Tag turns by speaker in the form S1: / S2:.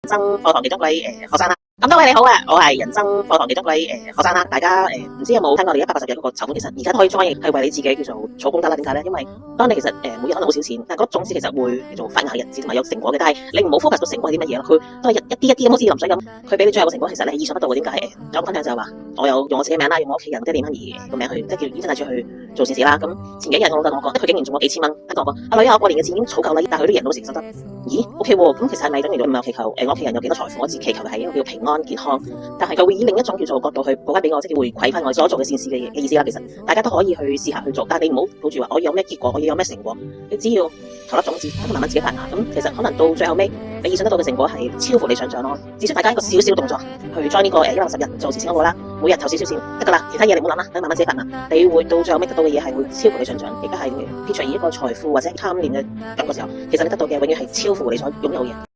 S1: 生課堂其中一位學生啦。咁多位你好啊，我係人生課堂其中一位學生啦。大家唔知有冇聽過我哋180日嗰個籌款？其實而家都可以 join，係為你自己叫做儲功德啦。點解咧？因為當你其實每日可能好少錢，但係嗰種子其實會叫做發芽嘅日子同埋有成果嘅。但係你唔好 focus 到成果係啲乜嘢咯，佢都係一啲咁好似淋水咁，佢俾你最後嘅成果其實你係意想不到嘅。點解？有分享就係話我有用我自己名啦，用我屋企人爹哋媽咪個名去即係叫醫生帶出去做善事啦。咁前幾日我老豆同我講，佢竟然中咗幾千蚊，跟住我講阿女啊，我過年嘅錢已經儲夠啦，但係佢都贏到時實得，咦 OK 喎，咁其實係咪等於咗唔係我祈求我屋企人有幾多財富？我只祈求嘅係一個叫平安健康。但係佢會以另一種叫做角度去補翻俾我，即係回饋翻我所做嘅善事嘅意思啦。其實大家都可以去試下去做，但係你唔好抱住話我要有咩結果，我要有咩成果，你只要投粒種子，慢慢自己發芽。咁其實可能到最後尾，你意想得到嘅成果係超乎你想象咯。只需大家一個小小動作去 join 呢個160日做慈善嗰個啦，每日投少少錢得噶啦，其他嘢你唔好諗啦，等慢慢自己發芽。你會到最後尾得到嘅嘢係會超乎你想象，亦都係撇除以一個財富或者貪念嘅感覺時候，其實你得到嘅永遠係超乎你所擁有嘅嘢。